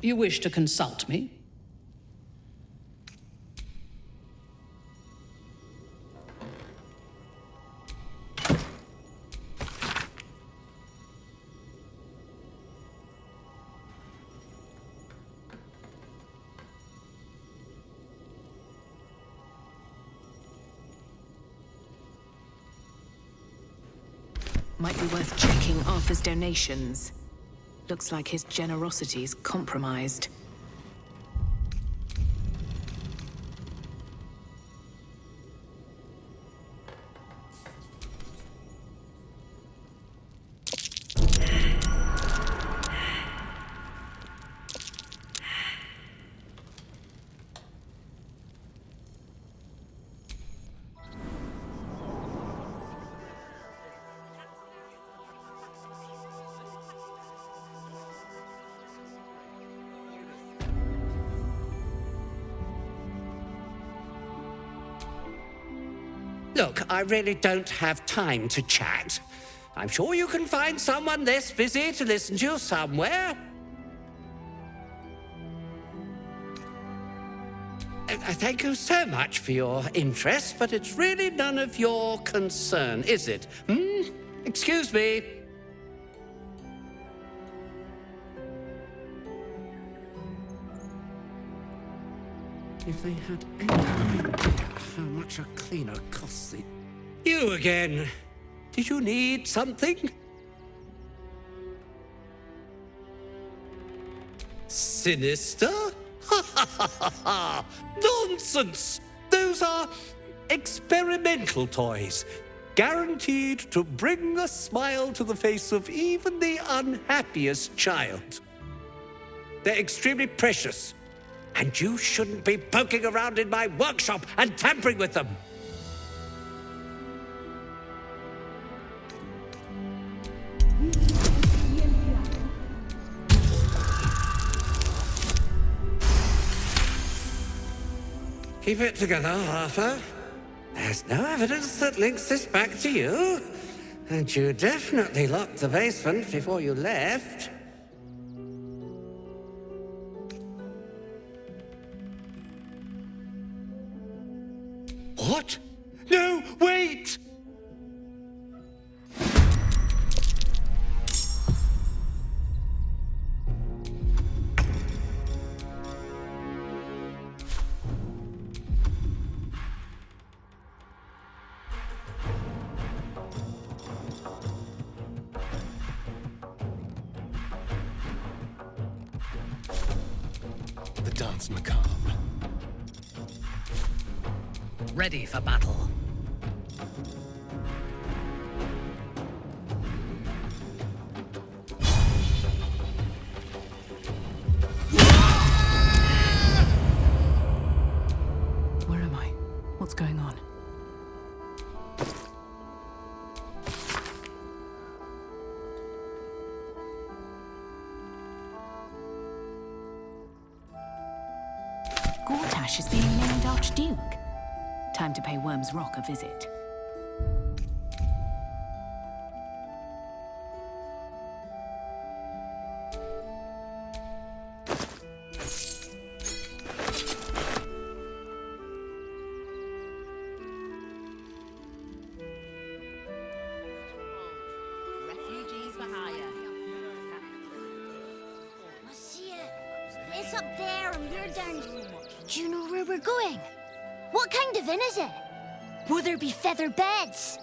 You wish to consult me? Might be worth checking Arthur's donations. Looks like his generosity's compromised. Look, I really don't have time to chat. I'm sure you can find someone less busy to listen to you somewhere. Thank you so much for your interest, but it's really none of your concern, is it? Excuse me. If they had any idea how much a cleaner costs the... You again. Did you need something? Sinister? Ha ha ha ha ha! Nonsense! Those are experimental toys, guaranteed to bring a smile to the face of even the unhappiest child. They're extremely precious. And you shouldn't be poking around in my workshop and tampering with them. Keep it together, Arthur. There's no evidence that links this back to you. And you definitely locked the basement before you left. What? No, wait! The dance macabre. Ready for battle. Where am I? What's going on? Gortash is being named Archduke. Time to pay Worm's Rock a visit. Refugees for hire. I see it. It's up there and we're down. Do you know where we're going? What kind of inn is it? Will there be feather beds?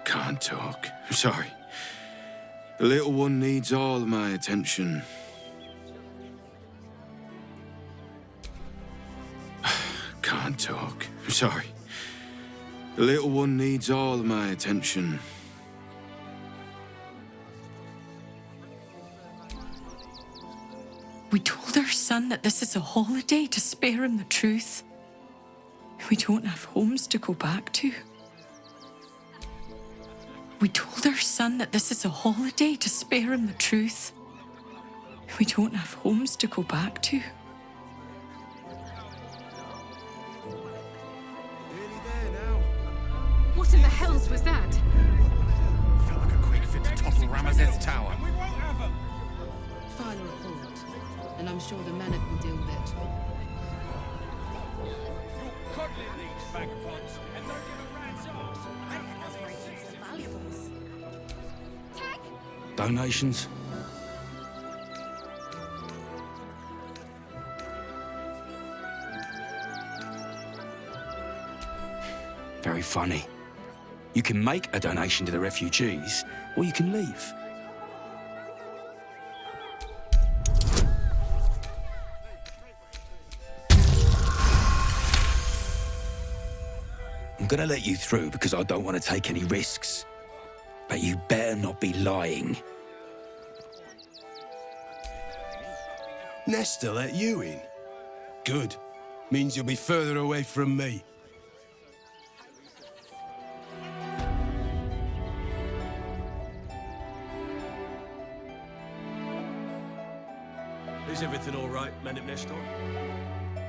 Can't talk. I'm sorry. The little one needs all of my attention. Can't talk. I'm sorry. The little one needs all of my attention. We told our son that this is a holiday to spare him the truth. We don't have homes to go back to. We told our son that this is a holiday to spare him the truth. We don't have homes to go back to. What in the hells was that? Felt like a quick fit to topple Ramazeth's tower. We won't have them! and I'm sure the Manet will deal with it. You're cuddling these vagabonds and don't give a rat's arse. I bet that's where he keeps the valuables. Tag! Donations? Very funny. You can make a donation to the refugees, or you can leave. I'm gonna let you through because I don't want to take any risks. But you better not be lying. Nesta let you in? Good. Means you'll be further away from me. Is everything all right, Man at Nestor?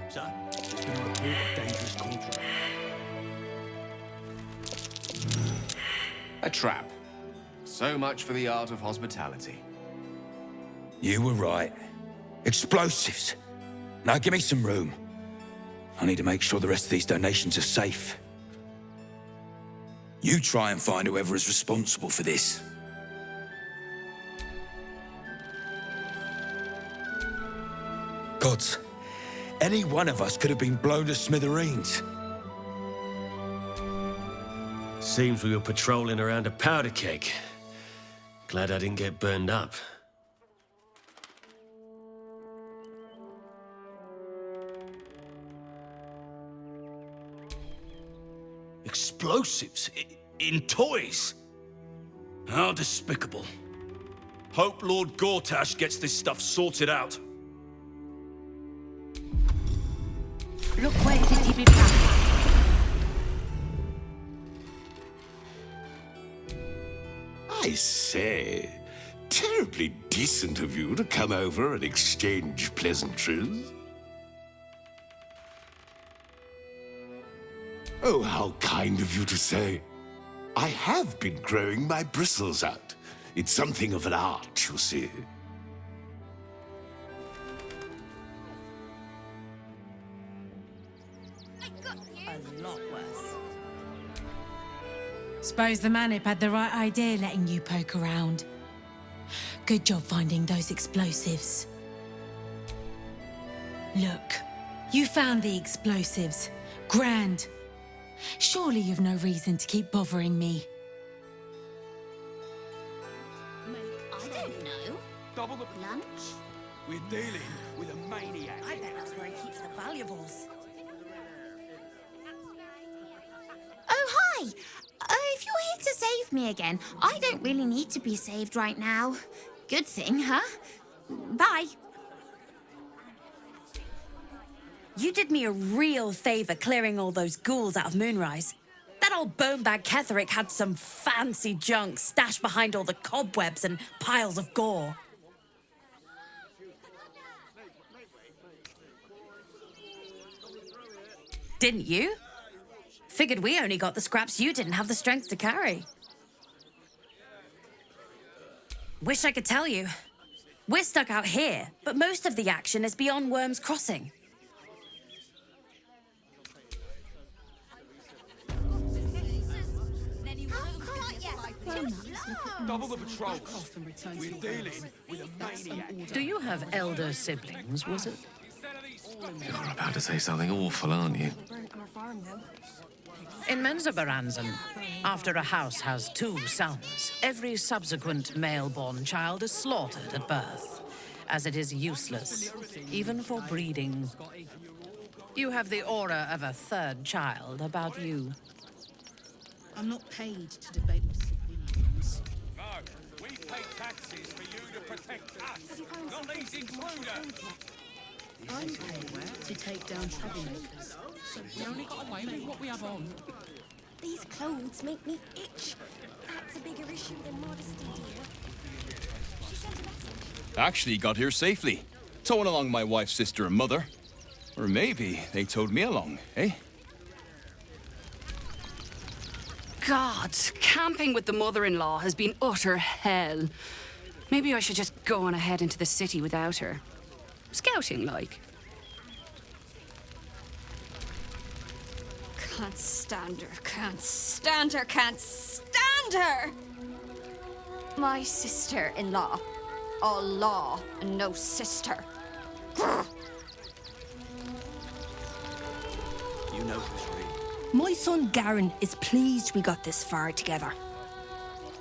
Sir, there's been a report of dangerous contraband. A trap. So much for the art of hospitality. You were right. Explosives. Now give me some room. I need to make sure the rest of these donations are safe. You try and find whoever is responsible for this. Gods, any one of us could have been blown to smithereens. Seems we were patrolling around a powder keg. Glad I didn't get burned up. Explosives? In toys? How despicable. Hope Lord Gortash gets this stuff sorted out. Look where city be back. I say, terribly decent of you to come over and exchange pleasantries. Oh, how kind of you to say. I have been growing my bristles out. It's something of an art, you see. A lot worse. Suppose the Manip had the right idea letting you poke around. Good job finding those explosives. Look, you found the explosives. Grand. Surely you've no reason to keep bothering me. I don't know. Double the Lunch? We're dealing with a maniac. I bet that's where he keeps the valuables. Oh, hi! If you're here to save me again, I don't really need to be saved right now. Good thing, huh? Bye. You did me a real favour clearing all those ghouls out of Moonrise. That old bonebag Ketherick had some fancy junk stashed behind all the cobwebs and piles of gore. Didn't you? Figured we only got the scraps you didn't have the strength to carry. Wish I could tell you. We're stuck out here, but most of the action is beyond Worm's Crossing. Double the patrol cost. We're dealing with a maniac. Do you have elder siblings, wizard? You're about to say something awful, aren't you? In Menzoberranzan, after a house has 2 sons, every subsequent male-born child is slaughtered at birth, as it is useless, even for breeding. You have the aura of a 3rd child about you. I'm not paid to debate opinions. No, we pay taxes for you to protect us, not these intruders. I'm paid to take down troublemakers. So we only got away with what we have on. These clothes make me itch. That's a bigger issue than modesty, dear. She sent a message. Actually got here safely. Towing along my wife's sister and mother. Or maybe they towed me along, eh? God, camping with the mother-in-law has been utter hell. Maybe I should just go on ahead into the city without her. Scouting like. Can't stand her, can't stand her, can't stand her! My sister-in-law. All law and no sister. Grr. You know who's real. My son Garen is pleased we got this far together.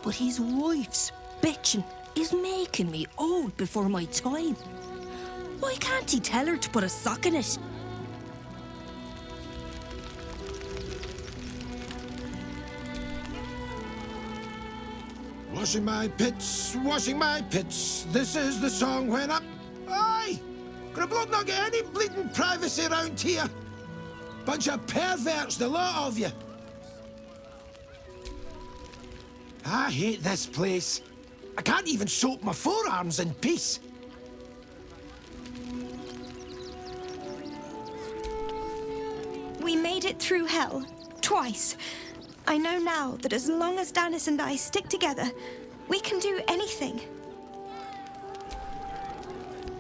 But his wife's bitching is making me old before my time. Why can't he tell her to put a sock in it? Washing my pits, this is the song when I'm... Aye! Could a bloke not get any bleeding privacy around here? Bunch of perverts, the lot of you. I hate this place. I can't even soap my forearms in peace. We made it through hell, twice. I know now that as long as Danis and I stick together, we can do anything.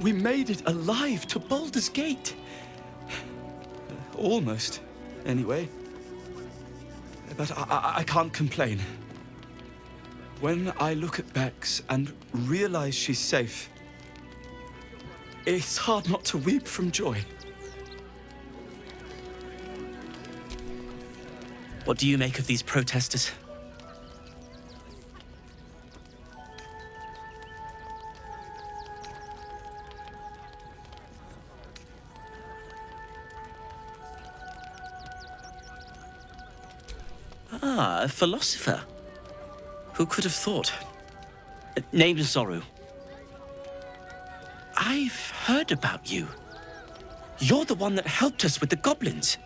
We made it alive to Baldur's Gate. Almost, anyway. But I can't complain. When I look at Bex and realize she's safe, it's hard not to weep from joy. What do you make of these protesters? Ah, a philosopher. Who could have thought? Name's Zoru. I've heard about you. You're the one that helped us with the goblins.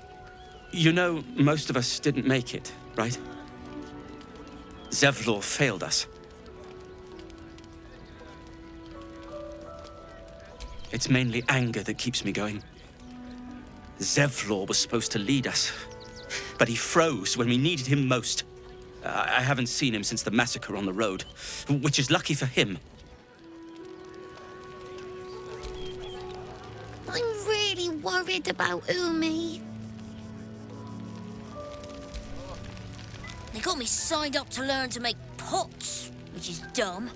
You know, most of us didn't make it, right? Zevlor failed us. It's mainly anger that keeps me going. Zevlor was supposed to lead us, but he froze when we needed him most. I haven't seen him since the massacre on the road, which is lucky for him. I'm really worried about Umi. They got me signed up to learn to make pots, which is dumb.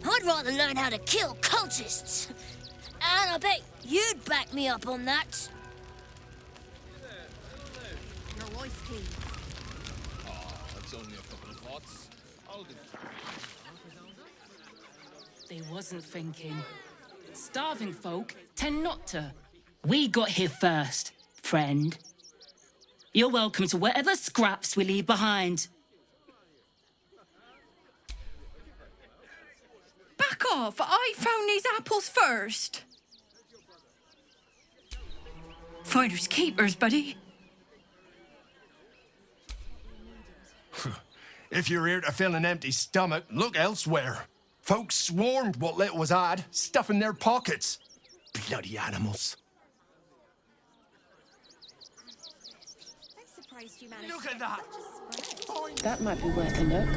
I'd rather learn how to kill cultists. And I bet you'd back me up on that. Your wife, please. That's only a couple of pots. I'll do. They wasn't thinking. Starving folk tend not to. We got here first, friend. You're welcome to whatever scraps we leave behind. Back off! I found these apples first. Finders keepers, buddy. If you're here to fill an empty stomach, look elsewhere. Folks swarmed what little was had, stuffing their pockets. Bloody animals. Look at that! That might be worth a look.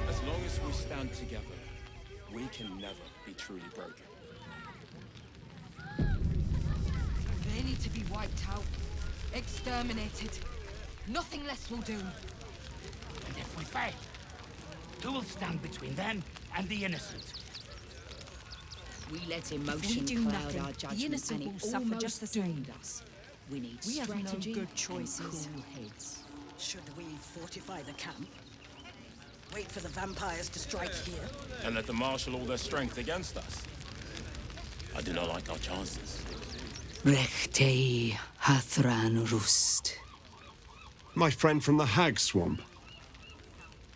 As long as we stand together, we can never be truly broken. They need to be wiped out, exterminated. Nothing less will do. And if we fail, who will stand between them and the innocent? We let emotion cloud our judgment, and it almost doomed us. We need strategy and cool heads. Should we fortify the camp? Wait for the vampires to strike here? And let them marshal all their strength against us? I do not like our chances. Rechtei Hathran Rust. My friend from the Hag Swamp.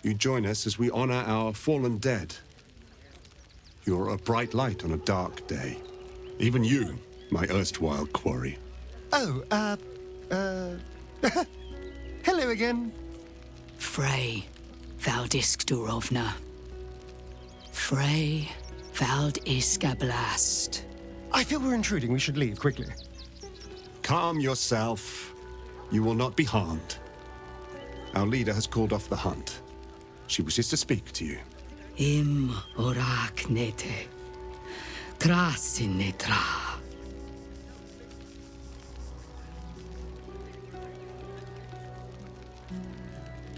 You join us as we honor our fallen dead. You're a bright light on a dark day. Even you, my erstwhile quarry. Oh, hello again. Frey Valdiskdurovna. Frey Valdiskablast. I feel we're intruding. We should leave quickly. Calm yourself. You will not be harmed. Our leader has called off the hunt. She wishes to speak to you. Im oraknete. Trasinitra.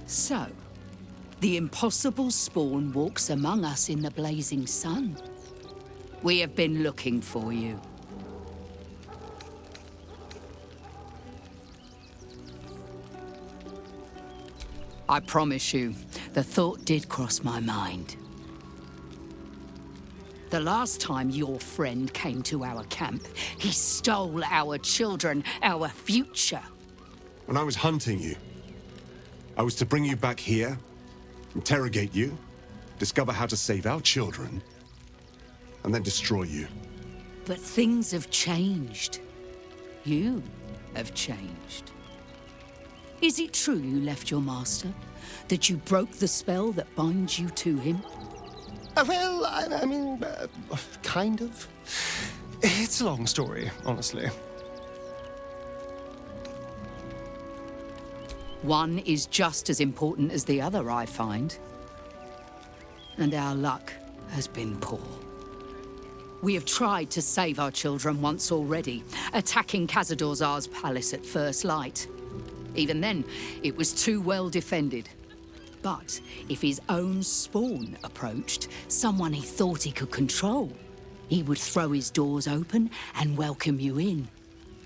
So, the impossible spawn walks among us in the blazing sun. We have been looking for you. I promise you, the thought did cross my mind. The last time your friend came to our camp, he stole our children, our future. When I was hunting you, I was to bring you back here, interrogate you, discover how to save our children, and then destroy you. But things have changed. You have changed. Is it true you left your master? That you broke the spell that binds you to him? Well, I mean, kind of. It's a long story, honestly. One is just as important as the other, I find. And our luck has been poor. We have tried to save our children once already, attacking Khazad-dûr's palace at first light. Even then, it was too well defended. But if his own spawn approached, someone he thought he could control, he would throw his doors open and welcome you in.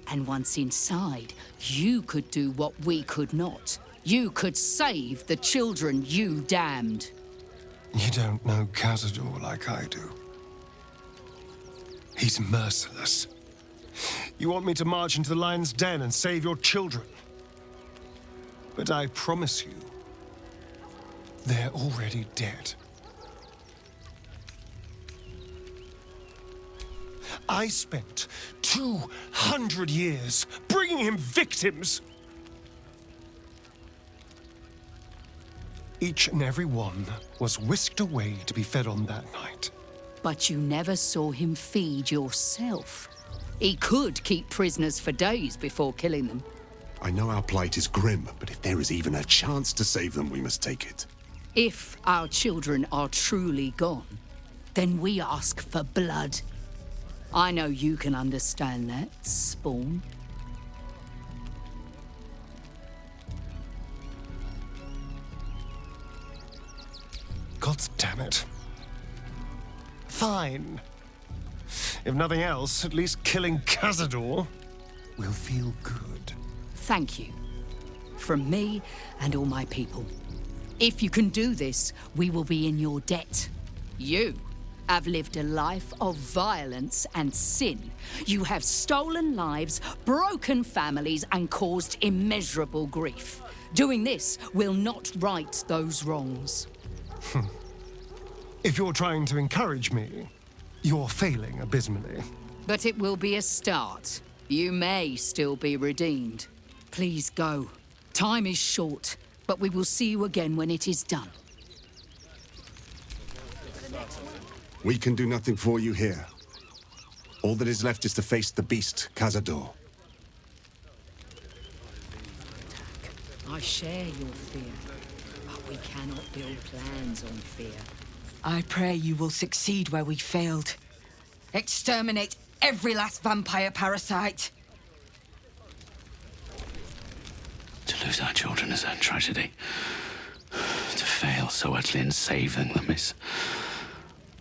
And once inside, you could do what we could not. You could save the children you damned. You don't know Khazad-dûr like I do. He's merciless. You want me to march into the lion's den and save your children? But I promise you, they're already dead. I spent 200 years bringing him victims. Each and every one was whisked away to be fed on that night. But you never saw him feed yourself. He could keep prisoners for days before killing them. I know our plight is grim, but if there is even a chance to save them, we must take it. If our children are truly gone, then we ask for blood. I know you can understand that, Spawn. God damn it. Fine. If nothing else, at least killing Khazad-dûr will feel good. Thank you. From me and all my people. If you can do this, we will be in your debt. You have lived a life of violence and sin. You have stolen lives, broken families, and caused immeasurable grief. Doing this will not right those wrongs. If you're trying to encourage me, you're failing abysmally. But it will be a start. You may still be redeemed. Please go. Time is short, but we will see you again when it is done. We can do nothing for you here. All that is left is to face the beast, Khazad-dûr. I share your fear, but we cannot build plans on fear. I pray you will succeed where we failed. Exterminate every last vampire parasite. To lose our children is a tragedy. To fail so utterly in saving them is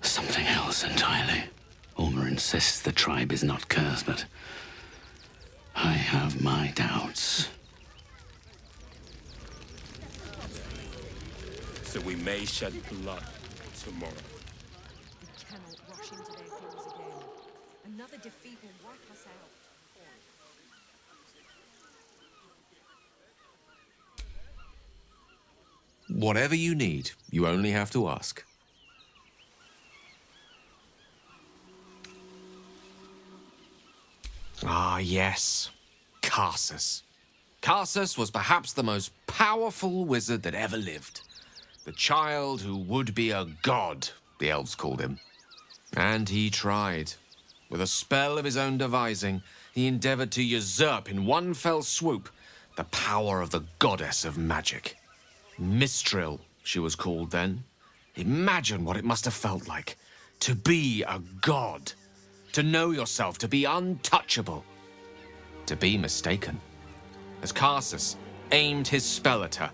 something else entirely. Ulmer insists the tribe is not cursed, but I have my doubts. So we may shed blood tomorrow. We cannot rush into their halls again. Another defeat will wipe us out. Whatever you need, you only have to ask. Ah, yes. Karsus. Karsus was perhaps the most powerful wizard that ever lived. The child who would be a god, the elves called him. And he tried. With a spell of his own devising, he endeavored to usurp in one fell swoop the power of the goddess of magic. Mistril, she was called then. Imagine what it must have felt like to be a god. to know yourself, to be untouchable, to be mistaken. As Karsus aimed his spell at her,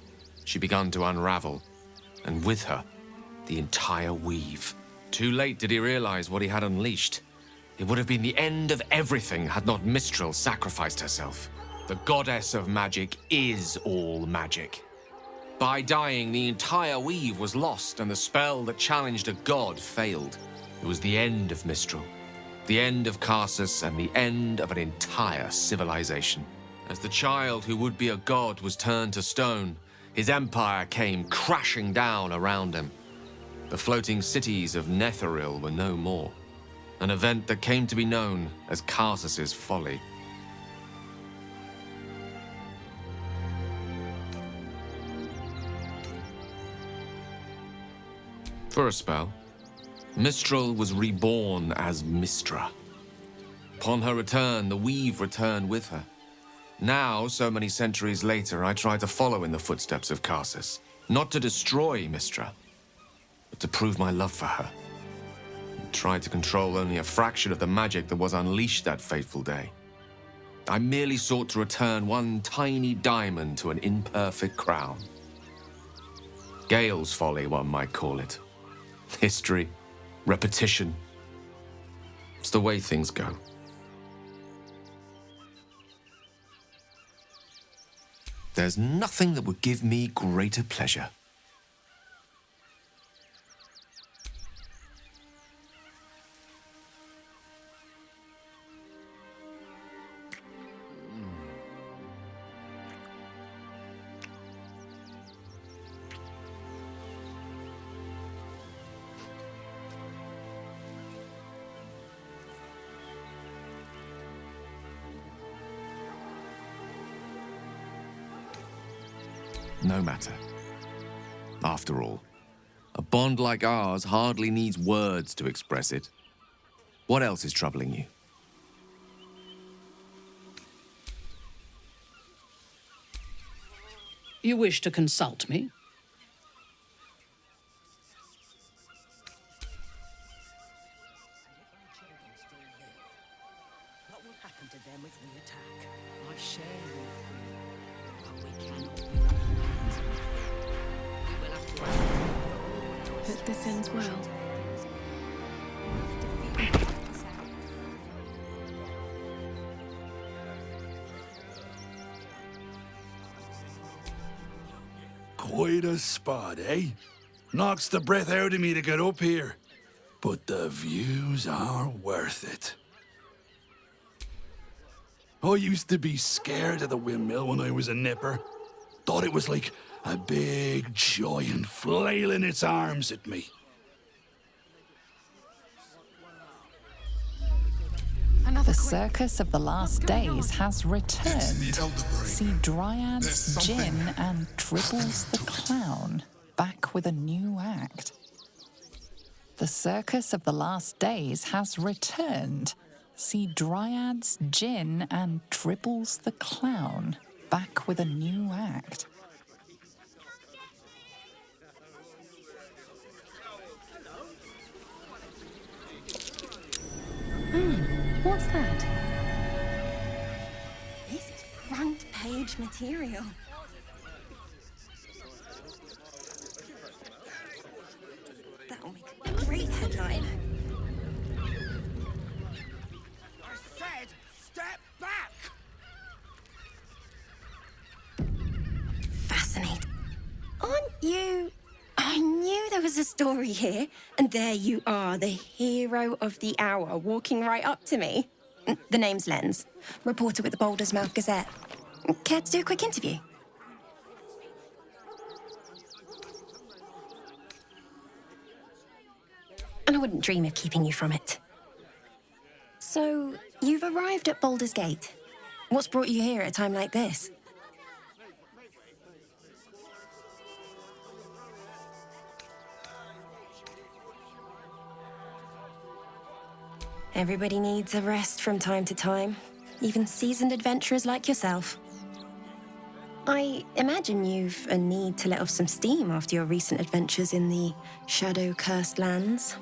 she began to unravel, and with her, the entire weave. Too late did he realize what he had unleashed. It would have been the end of everything had not Mistral sacrificed herself. The goddess of magic is all magic. By dying, the entire weave was lost, and the spell that challenged a god failed. It was the end of Mistral, the end of Karsus, and the end of an entire civilization. As the child who would be a god was turned to stone, his empire came crashing down around him. The floating cities of Netheril were no more, an event that came to be known as Karsus's folly. For a spell, Mistral was reborn as Mistra. Upon her return, the weave returned with her. Now, so many centuries later, I try to follow in the footsteps of Karsus, not to destroy Mistra, but to prove my love for her. I tried to control only a fraction of the magic that was unleashed that fateful day. I merely sought to return one tiny diamond to an imperfect crown. Gale's folly, one might call it. History, repetition. It's the way things go. There's nothing that would give me greater pleasure. No matter. After all, a bond like ours hardly needs words to express it. What else is troubling you? You wish to consult me? What will happen to them if we attack? I share your fear, but we cannot be we will have to Hope this ends well. Quite a spot, eh? Knocks the breath out of me to get up here. But the views are worth it. I used to be scared of the windmill when I was a nipper. Thought it was like a big giant flailing its arms at me. The Circus of the Last Days has returned. See Dryads, Jin, and Dribbles the Clown back with a new act. The Circus of the Last Days has returned. See Dryads, Jin, and Dribbles the Clown back with a new act. What's that? This is front page material. That'll make a great headline. I said, step back! Fascinating. Aren't you... I knew there was a story here, and there you are, the hero of the hour, walking right up to me. The name's Lens, reporter with the Baldur's Mouth Gazette. Care to do a quick interview? And I wouldn't dream of keeping you from it. So, you've arrived at Baldur's Gate. What's brought you here at a time like this? Everybody needs a rest from time to time, even seasoned adventurers like yourself. I imagine you've a need to let off some steam after your recent adventures in the shadow-cursed lands.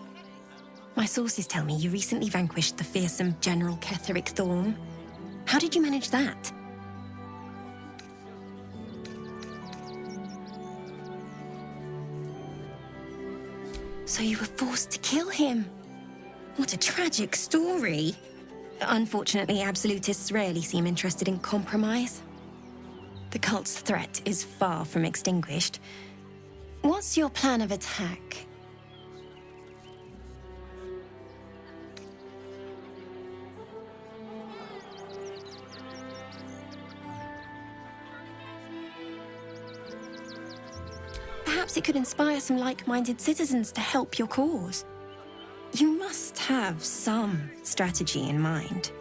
My sources tell me you recently vanquished the fearsome General Ketheric Thorn. How did you manage that? So you were forced to kill him. What a tragic story. Unfortunately, absolutists rarely seem interested in compromise. The cult's threat is far from extinguished. What's your plan of attack? Perhaps it could inspire some like-minded citizens to help your cause. You must have some strategy in mind.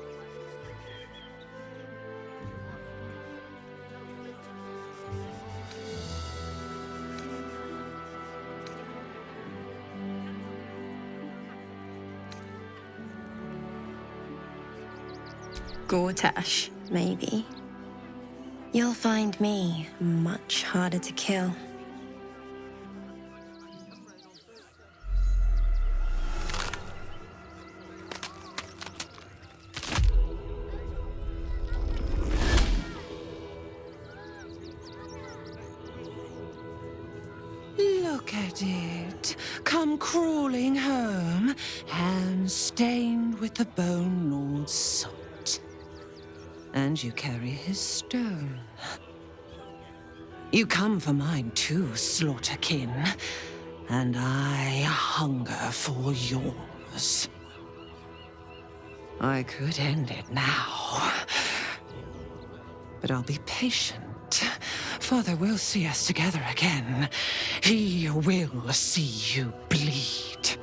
Gortash, maybe. You'll find me much harder to kill. Look at it. Come crawling home, hands stained with the Bone Lord's salt. And you carry his stone. You come for mine too, Slaughterkin. And I hunger for yours. I could end it now. But I'll be patient. Father will see us together again. He will see you bleed.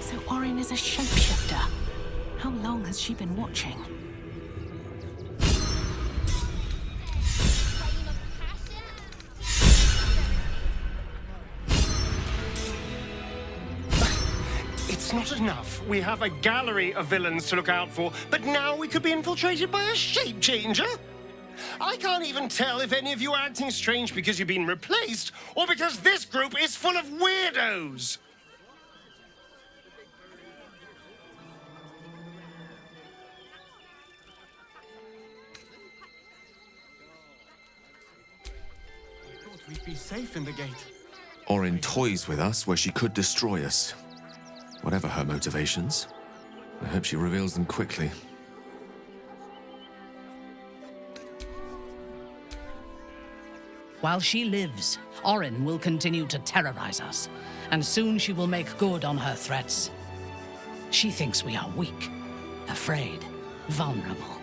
So Orin is a shapeshifter. How long has she been watching? It's not enough. We have a gallery of villains to look out for, but now we could be infiltrated by a shape changer? I can't even tell if any of you are acting strange because you've been replaced, or because this group is full of weirdos. I thought we'd be safe in the gate. Orin toys with us where she could destroy us. Whatever her motivations, I hope she reveals them quickly. While she lives, Orin will continue to terrorize us, and soon she will make good on her threats. She thinks we are weak, afraid, vulnerable.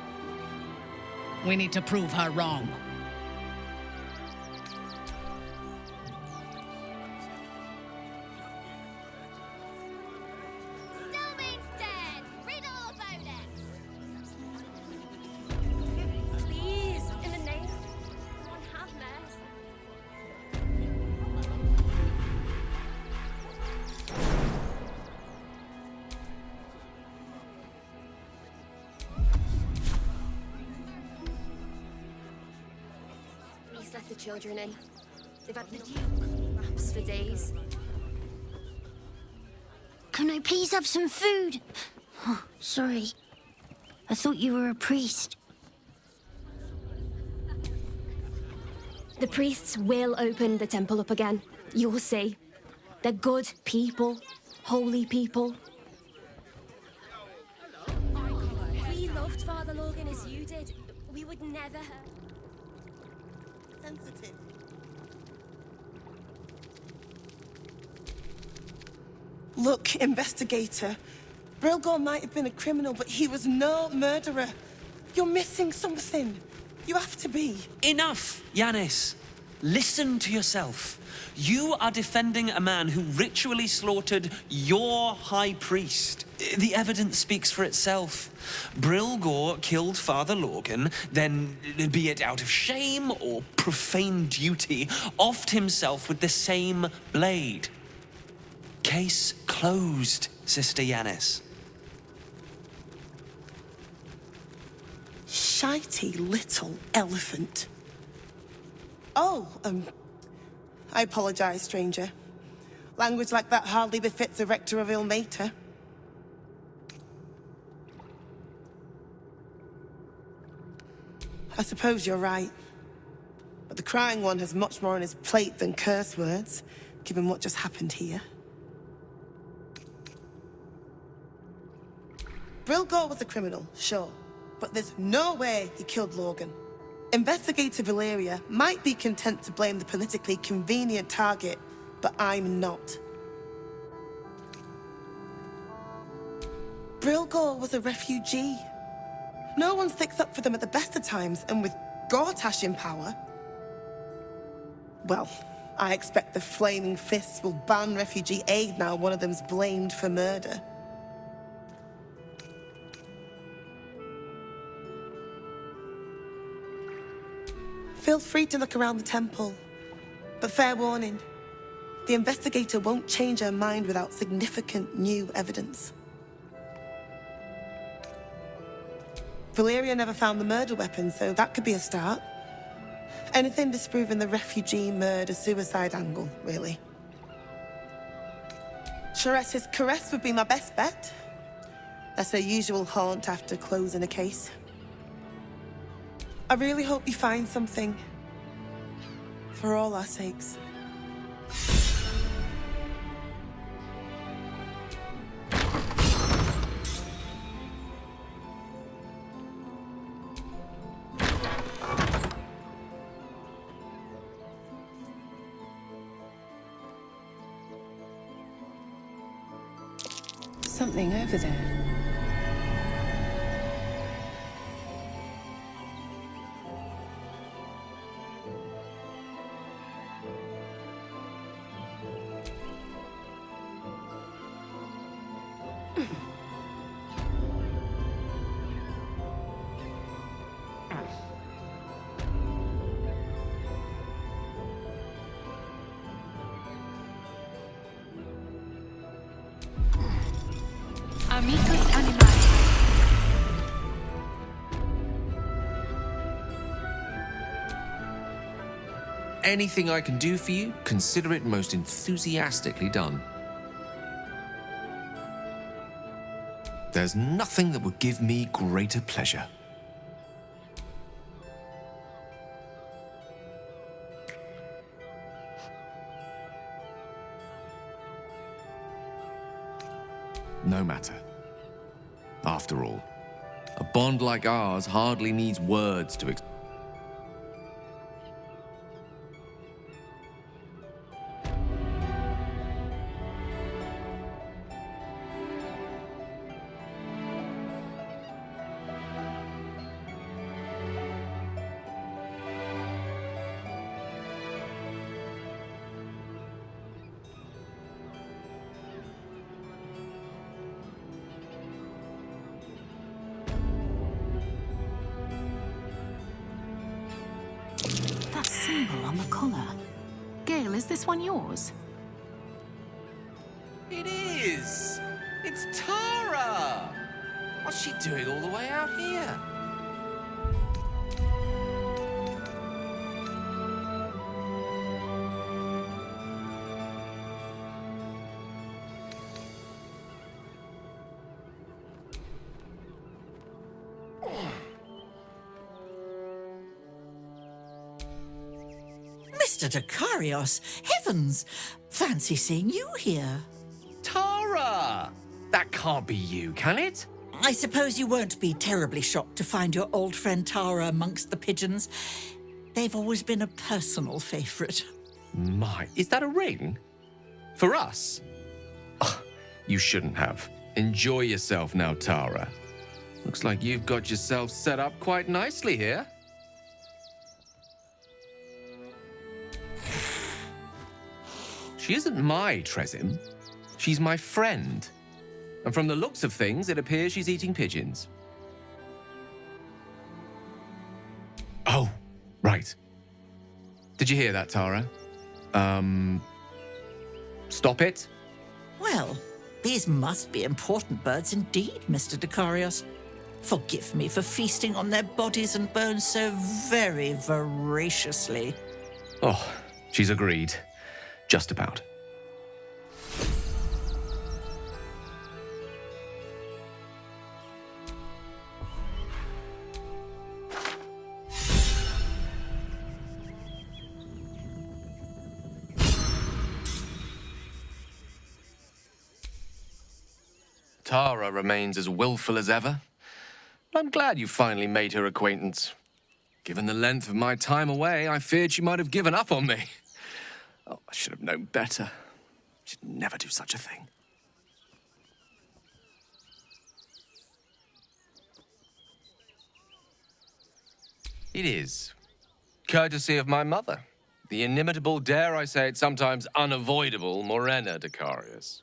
We need to prove her wrong. Let the children in. They've had the wraps for days. Can I please have some food? Oh, sorry. I thought you were a priest. The priests will open the temple up again. You'll see. They're good people. Holy people. We loved Father Logan as you did. We would never have... Sensitive. Look, investigator. Brilgor might have been a criminal, but he was no murderer. You're missing something. You have to be. Enough, Yanis. Listen to yourself. You are defending a man who ritually slaughtered your high priest. The evidence speaks for itself. Brilgor killed Father Logan, then, be it out of shame or profane duty, offed himself with the same blade. Case closed, Sister Yanis. Shitey little elephant. Oh, I apologize, stranger. Language like that hardly befits a rector of Ilmater. I suppose you're right. But the Crying One has much more on his plate than curse words, given what just happened here. Brilgor was a criminal, sure. But there's no way he killed Logan. Investigator Valeria might be content to blame the politically convenient target, but I'm not. Brilgor was a refugee. No one sticks up for them at the best of times, and with Gortash in power... Well, I expect the Flaming Fists will ban refugee aid now one of them's blamed for murder. Feel free to look around the temple. But fair warning, the investigator won't change her mind without significant new evidence. Valeria never found the murder weapon, so that could be a start. Anything disproving the refugee murder-suicide angle, really. Chares's caress would be my best bet. That's her usual haunt after closing a case. I really hope you find something. For all our sakes. Something over there. Amicus Animae. Anything I can do for you, consider it most enthusiastically done. There's nothing that would give me greater pleasure. No matter. After all, a bond like ours hardly needs words to explain. That symbol on the collar. Gale, is this one yours? It is! It's Tara! What's she doing all the way out here? Mr. Dakarios, heavens! Fancy seeing you here. Tara! That can't be you, can it? I suppose you won't be terribly shocked to find your old friend Tara amongst the pigeons. They've always been a personal favourite. My, is that a ring? For us? Oh, you shouldn't have. Enjoy yourself now, Tara. Looks like you've got yourself set up quite nicely here. She isn't my Tresim. She's my friend. And from the looks of things, it appears she's eating pigeons. Oh, right. Did you hear that, Tara? Stop it? Well, these must be important birds indeed, Mr. Dakarios. Forgive me for feasting on their bodies and bones so very voraciously. Oh, she's agreed. Just about. Tara remains as willful as ever. I'm glad you finally made her acquaintance. Given the length of my time away, I feared she might have given up on me. Oh, I should have known better. She'd never do such a thing. It is. Courtesy of my mother. The inimitable, dare I say it, sometimes unavoidable Morena Decarius.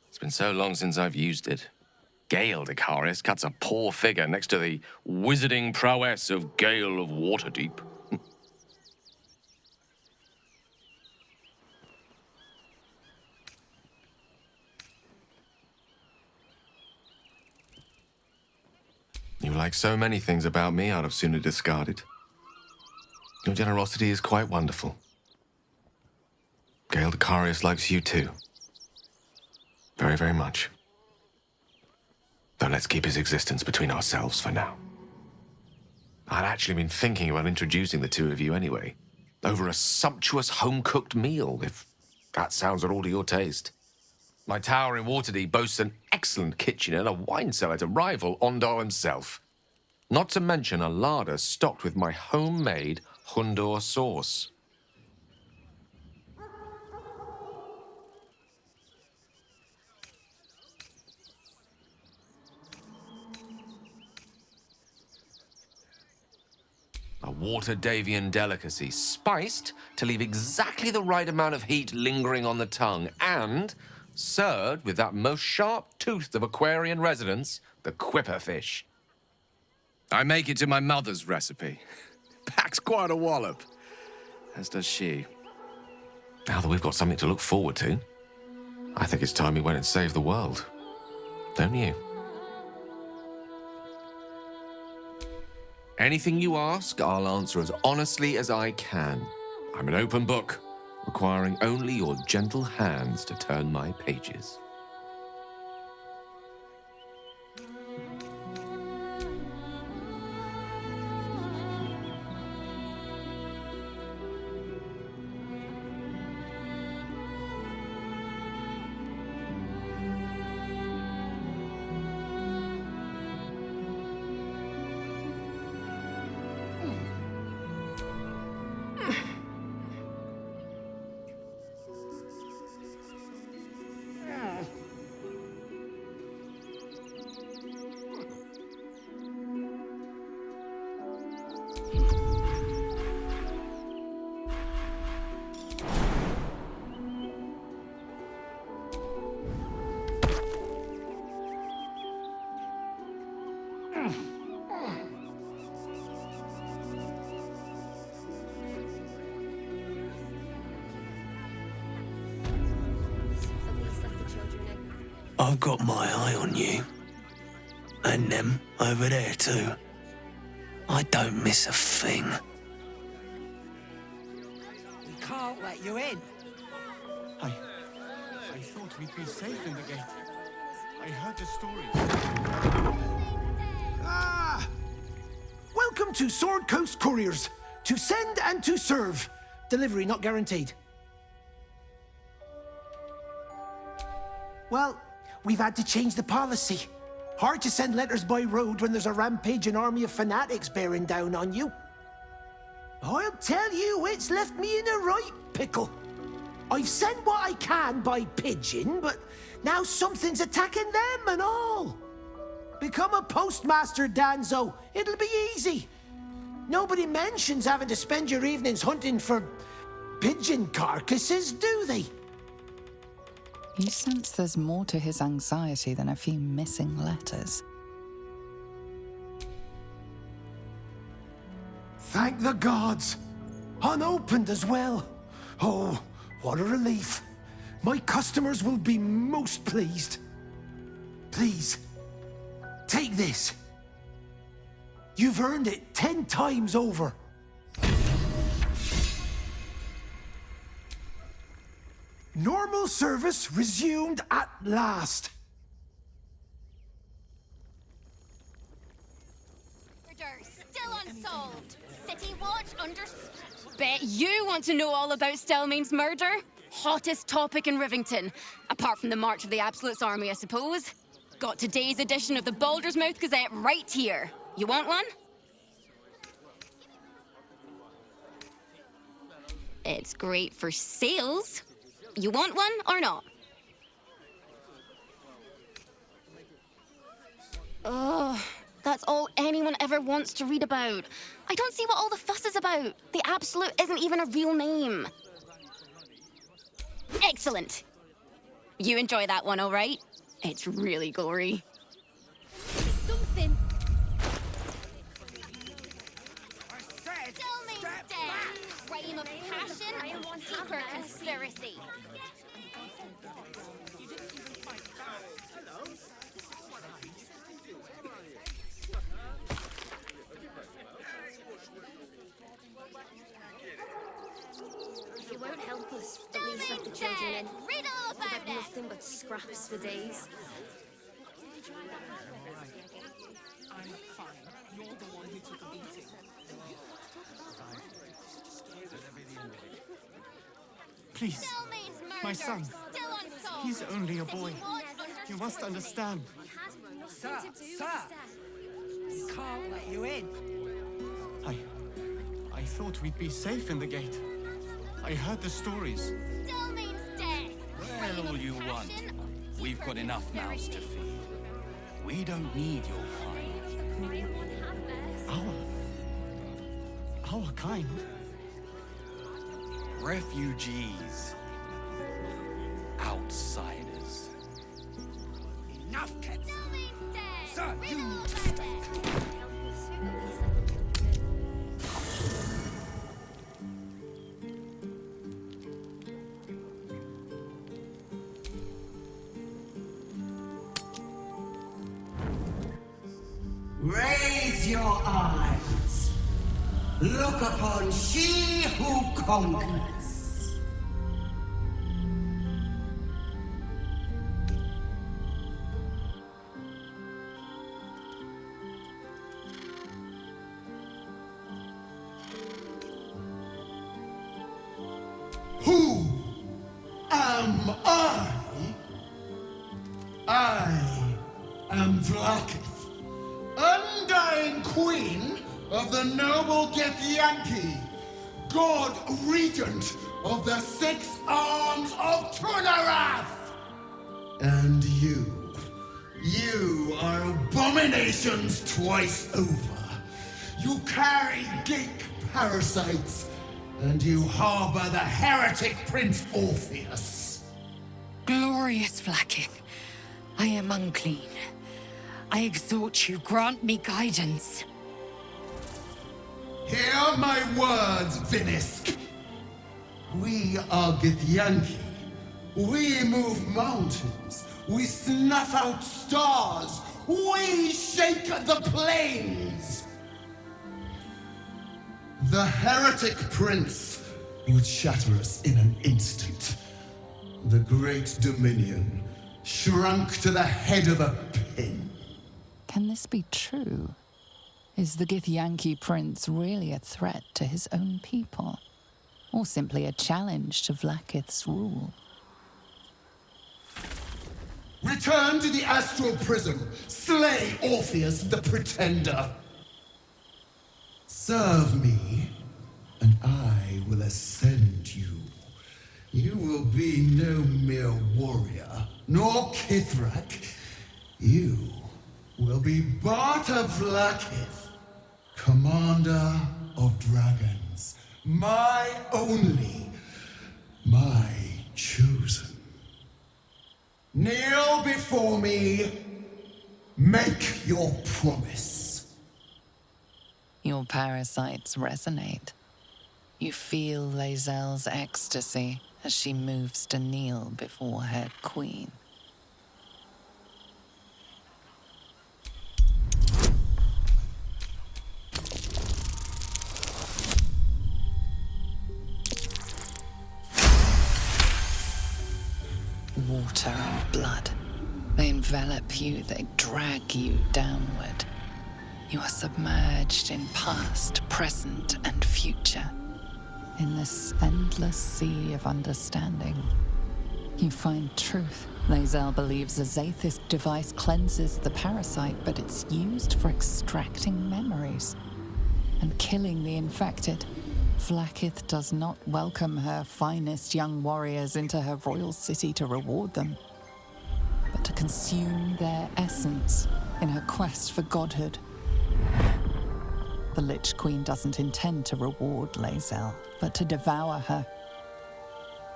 It's been so long since I've used it. Gale Decarius cuts a poor figure next to the wizarding prowess of Gale of Waterdeep. You like so many things about me I'd have sooner discarded. Your generosity is quite wonderful. Gale Decarius likes you too. Very, very much. Though let's keep his existence between ourselves for now. I'd actually been thinking about introducing the two of you anyway. Over a sumptuous home-cooked meal, if that sounds at all to your taste. My tower in Waterdeep boasts an excellent kitchen and a wine cellar to rival Ondar himself. Not to mention a larder stocked with my homemade Hundor sauce. A Waterdavian delicacy, spiced to leave exactly the right amount of heat lingering on the tongue, and served with that most sharp-toothed of Aquarian residents, the quipper fish. I make it to my mother's recipe. Packs quite a wallop, as does she. Now that we've got something to look forward to, I think it's time we went and saved the world. Don't you? Anything you ask, I'll answer as honestly as I can. I'm an open book, requiring only your gentle hands to turn my pages. I've got my eye on you. And them over there too. I don't miss a thing. We can't let you in. I thought we'd be safe in the gate. I heard the stories. Ah! Welcome to Sword Coast Couriers. To send and to serve. Delivery not guaranteed. Well, we've had to change the policy. Hard to send letters by road when there's a rampaging army of fanatics bearing down on you. I'll tell you, it's left me in a right pickle. I've sent what I can by pigeon, but now something's attacking them and all. Become a postmaster, Danzo. It'll be easy. Nobody mentions having to spend your evenings hunting for pigeon carcasses, do they? You sense there's more to his anxiety than a few missing letters. Thank the gods. Unopened as well. Oh, what a relief. My customers will be most pleased. Please, take this. You've earned it 10 times over. Normal service resumed at last. Murder still unsolved. City Watch under... Bet you want to know all about Stelmane's murder? Hottest topic in Rivington. Apart from the March of the Absolute's army, I suppose. Got today's edition of the Baldur's Mouth Gazette right here. You want one? It's great for sales. You want one or not? Oh, that's all anyone ever wants to read about. I don't see what all the fuss is about. The Absolute isn't even a real name. Excellent. You enjoy that one, all right? It's really gory. Something. Stelmane's dead. Crime of passion, deeper conspiracy. If you won't help us, at least let the children in. Read all about We'll have nothing but scraps for days. I'm fine. You're the one who took a beating. Please, my son. He's only a boy. You must understand. Sir, we can't let you in. I thought we'd be safe in the gate. I heard the stories. Stelmane's dead. Well, all you want. We've got enough mouths to feed. We don't need your kind. Our kind? Refugees. Outsiders. Enough, kids. Sir, you Raise your eyes. Look upon she who conquers. Who am I? I am Vlaakith, undying queen of the noble Githyanki, god regent of the 6 arms of Tunarath. And you are abominations twice over. You carry geek parasites, and you harbor the heretic Prince Orpheus. Glorious Vlaakith, I am unclean. I exhort you, grant me guidance. Hear my words, Vinisk. We are Githyanki. We move mountains. We snuff out stars. We shake the plains. The heretic prince would shatter us in an instant. The great dominion shrunk to the head of a pin. Can this be true? Is the Githyanki prince really a threat to his own people? Or simply a challenge to Vlaakith's rule? Return to the astral prism. Slay Orpheus the Pretender. Serve me, and I will ascend you. You will be no mere warrior, nor Kithrak. You will be Barta Vlaakith, commander of dragons. My only, my chosen. Kneel before me. Make your promise. Your parasites resonate. You feel Lae'zel's ecstasy as she moves to kneel before her queen. water and blood. They envelop you, they drag you downward. You are submerged in past, present, and future. In this endless sea of understanding, you find truth. Lae'zel believes a Zaithis device cleanses the parasite, but it's used for extracting memories and killing the infected. Vlaakith does not welcome her finest young warriors into her royal city to reward them, but to consume their essence in her quest for godhood. The Lich Queen doesn't intend to reward Lae'zel, but to devour her.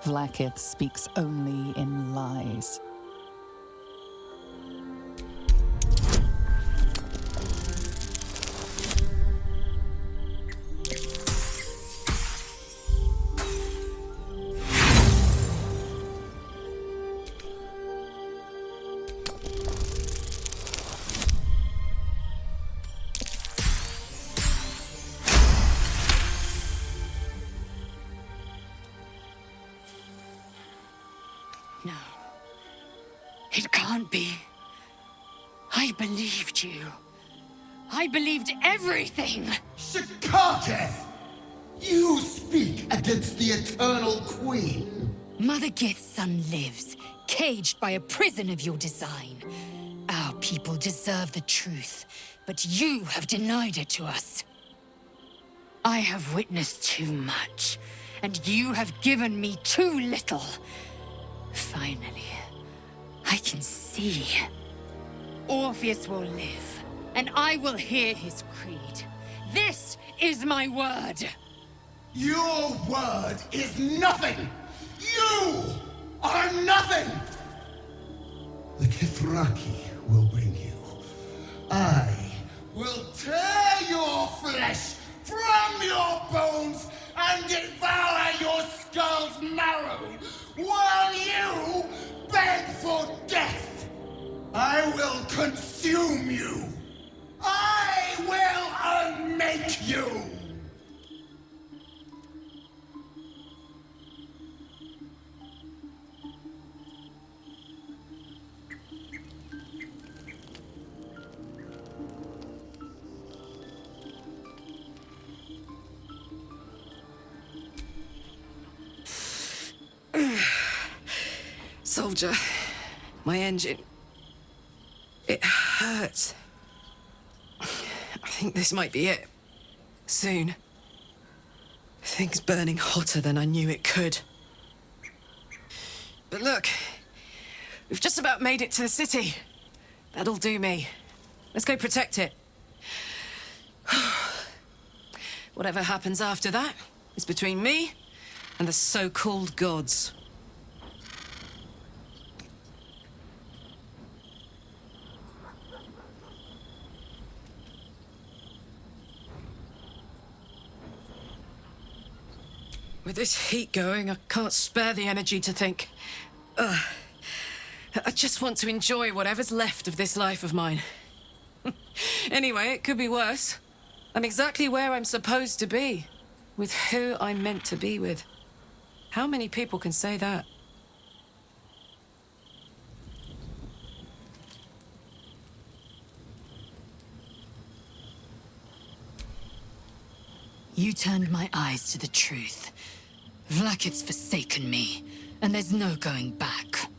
Vlaakith speaks only in lies. No. It can't be. I believed you. I believed everything! Shikaketh! You speak against the Eternal Queen? Mother Gith's son lives, caged by a prison of your design. Our people deserve the truth, but you have denied it to us. I have witnessed too much, and you have given me too little. Finally, I can see. Orpheus will live, and I will hear his creed. This is my word! Your word is nothing! You are nothing! The Kithraki will bring you. I will tear your flesh from your bones and devour your skull's marrow while you beg for death. I will consume you. I will unmake you. Soldier, my engine... it hurts. I think this might be it. Soon. Things burning hotter than I knew it could. But look, we've just about made it to the city. That'll do me. Let's go protect it. Whatever happens after that is between me and the so-called gods. With this heat going, I can't spare the energy to think. I just want to enjoy whatever's left of this life of mine. Anyway, it could be worse. I'm exactly where I'm supposed to be, with who I'm meant to be with. How many people can say that? You turned my eyes to the truth. Vlaakith's forsaken me, and there's no going back.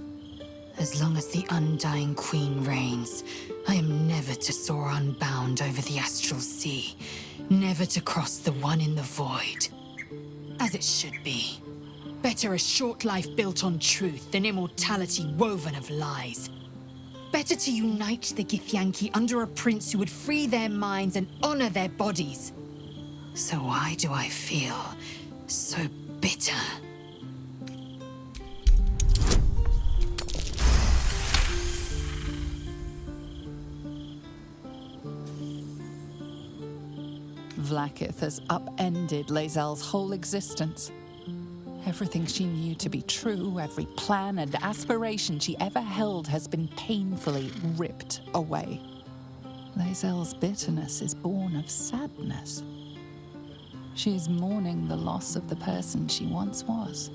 As long as the Undying Queen reigns, I am never to soar unbound over the astral sea, never to cross the one in the void. As it should be. Better a short life built on truth than immortality woven of lies. Better to unite the Githyanki under a prince who would free their minds and honor their bodies. So why do I feel so bitter? Vlaakith has upended Lae'zel's whole existence. Everything she knew to be true, every plan and aspiration she ever held has been painfully ripped away. Lae'zel's bitterness is born of sadness. She is mourning the loss of the person she once was,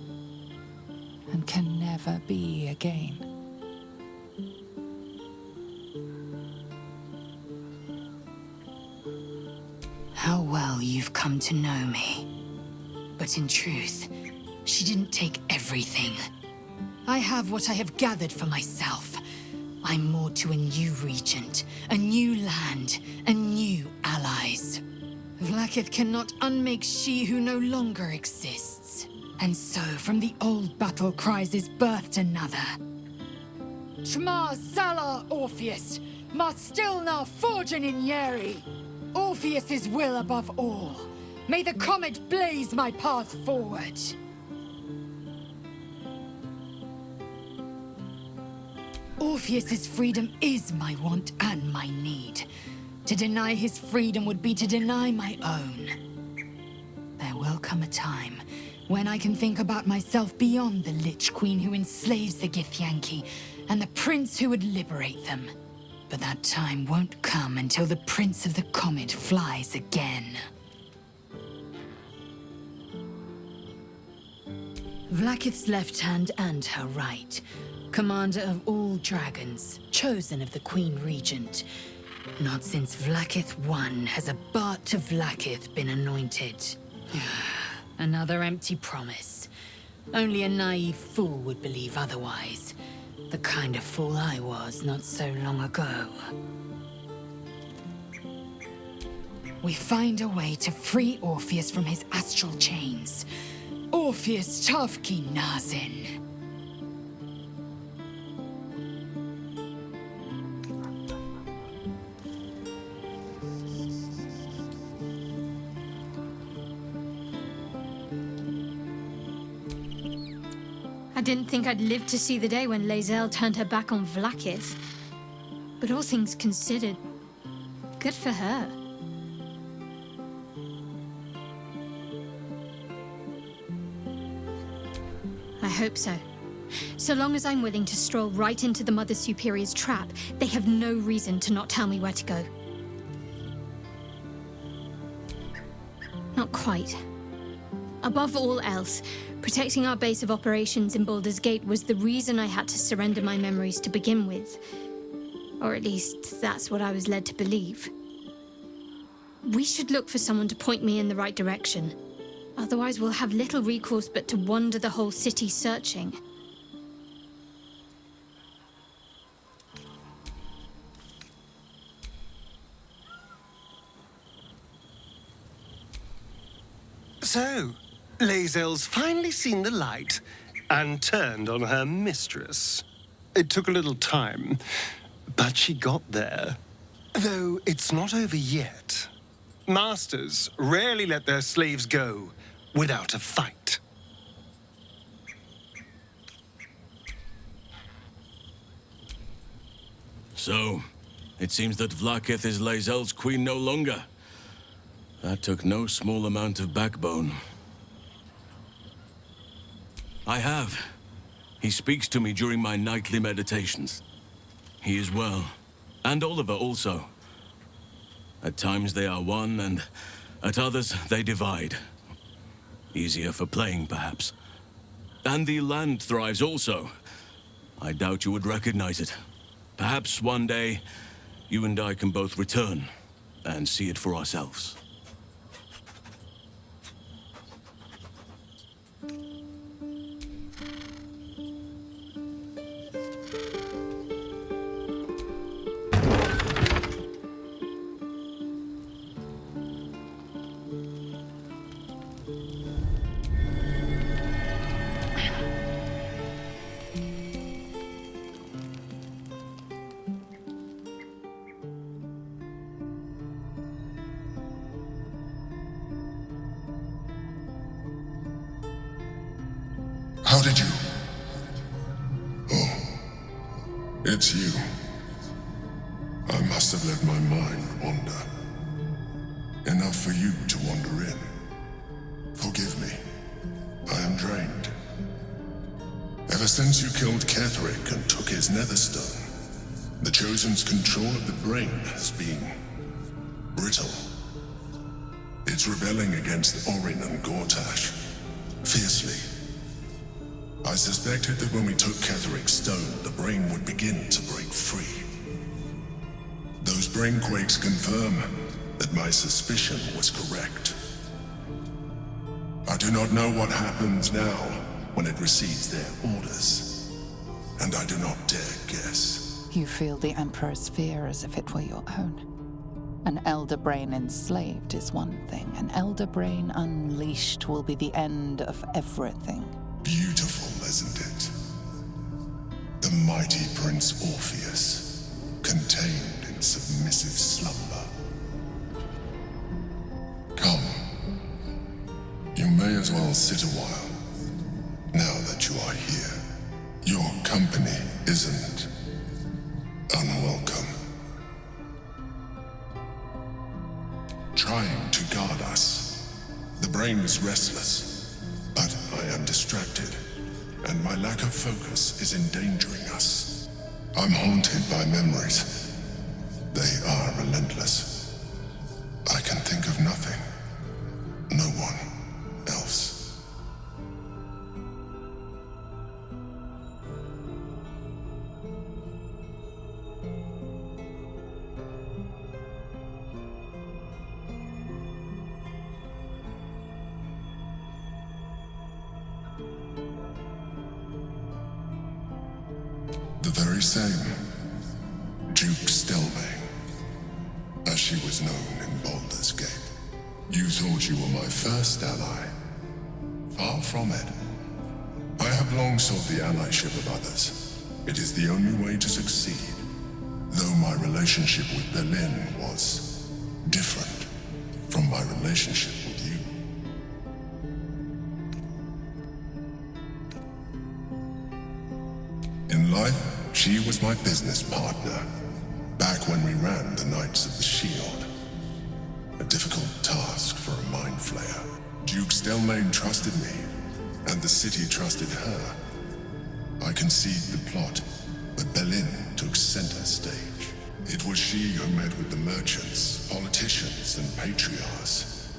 and can never be again. How well you've come to know me. But in truth, she didn't take everything. I have what I have gathered for myself. I'm moored to a new regent, a new land, and new allies. Vlaakith cannot unmake she who no longer exists. And so, from the old battle cries is birthed another. Shma Salar Orpheus, Ma Stilna Forgin in Yeri. Orpheus's will above all. May the comet blaze my path forward. Orpheus's freedom is my want and my need. To deny his freedom would be to deny my own. There will come a time when I can think about myself beyond the Lich Queen who enslaves the Githyanki and the prince who would liberate them. But that time won't come until the Prince of the Comet flies again. Vlaakith's left hand and her right. Commander of all dragons, chosen of the Queen Regent. Not since Vlaakith I has a Bart of Vlaakith been anointed. Another empty promise. Only a naive fool would believe otherwise. The kind of fool I was not so long ago. We find a way to free Orpheus from his astral chains. Orpheus Tafki Nazin. I didn't think I'd live to see the day when Lae'zel turned her back on Vlaakith. But all things considered, good for her. I hope so. So long as I'm willing to stroll right into the Mother Superior's trap, they have no reason to not tell me where to go. Not quite. Above all else, protecting our base of operations in Baldur's Gate was the reason I had to surrender my memories to begin with. Or at least, that's what I was led to believe. We should look for someone to point me in the right direction. Otherwise, we'll have little recourse but to wander the whole city searching. So, Lae'zel's finally seen the light and turned on her mistress. It took a little time, but she got there. Though it's not over yet. Masters rarely let their slaves go without a fight. So, it seems that Vlaakith is Lae'zel's queen no longer. That took no small amount of backbone. I have. He speaks to me during my nightly meditations. He is well. And Oliver also. At times they are one, and at others they divide. Easier for playing, perhaps. And the land thrives also. I doubt you would recognize it. Perhaps one day, you and I can both return and see it for ourselves. How did you? Oh, it's you. I must have let my mind wander. Enough for you to wander in. Forgive me. I am drained. Ever since you killed Ketheric and took his netherstone, the Chosen's control of the brain has been brittle. It's rebelling against Orin and Gortash, fiercely. I suspected that when we took Ketheric's stone, the brain would begin to break free. Those brain quakes confirm that my suspicion was correct. I do not know what happens now when it receives their orders, and I do not dare guess. You feel the Emperor's fear as if it were your own. An elder brain enslaved is one thing. An elder brain unleashed will be the end of everything. Beautiful, isn't it? The mighty Prince Orpheus, contained in submissive slumber. Come. You may as well sit a while, now that you are here. Your company isn't unwelcome. Trying to guard us. The brain is restless, but I am distracted, and my lack of focus is endangering us. I'm haunted by memories. They are relentless. I can think of nothing. No one else. The very same Duke Stelmane, as she was known in Baldur's Gate. You thought you were my first ally. Far from it. I have long sought the allyship of others. It is the only way to succeed, though my relationship with Berlin was different from my relationship with you. In life, she was my business partner, back when we ran the Knights of the Shield. A difficult task for a mind flayer. Duke Stelmane trusted me, and the city trusted her. I conceived the plot, but Berlin took center stage. It was she who met with the merchants, politicians, and patriarchs.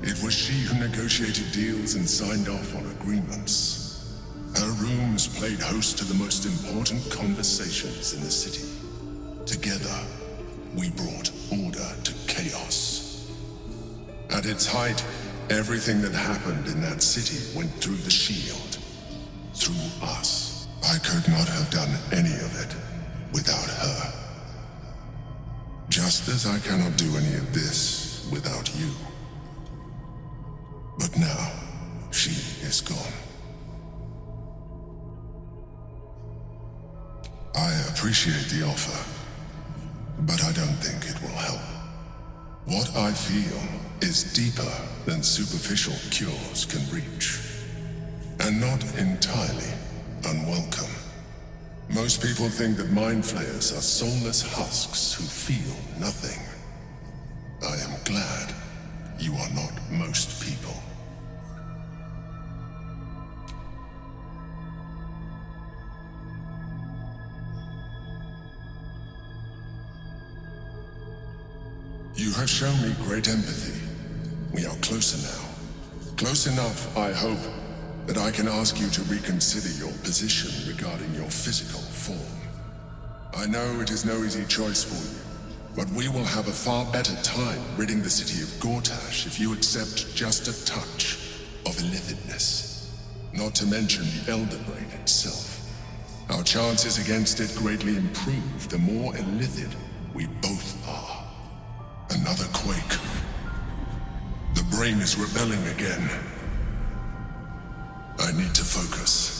It was she who negotiated deals and signed off on agreements. Her rooms played host to the most important conversations in the city. Together, we brought order to chaos. At its height, everything that happened in that city went through the shield. Through us. I could not have done any of it without her. Just as I cannot do any of this without you. But now, she is gone. I appreciate the offer, but I don't think it will help. What I feel is deeper than superficial cures can reach, and not entirely unwelcome. Most people think that mind flayers are soulless husks who feel nothing. I am glad you are not most people. You have shown me great empathy. We are closer now. Close enough, I hope, that I can ask you to reconsider your position regarding your physical form. I know it is no easy choice for you, but we will have a far better time ridding the city of Gortash if you accept just a touch of illithidness. Not to mention the Elder Brain itself. Our chances against it greatly improve the more illithid we both are. Another quake. The brain is rebelling again. I need to focus.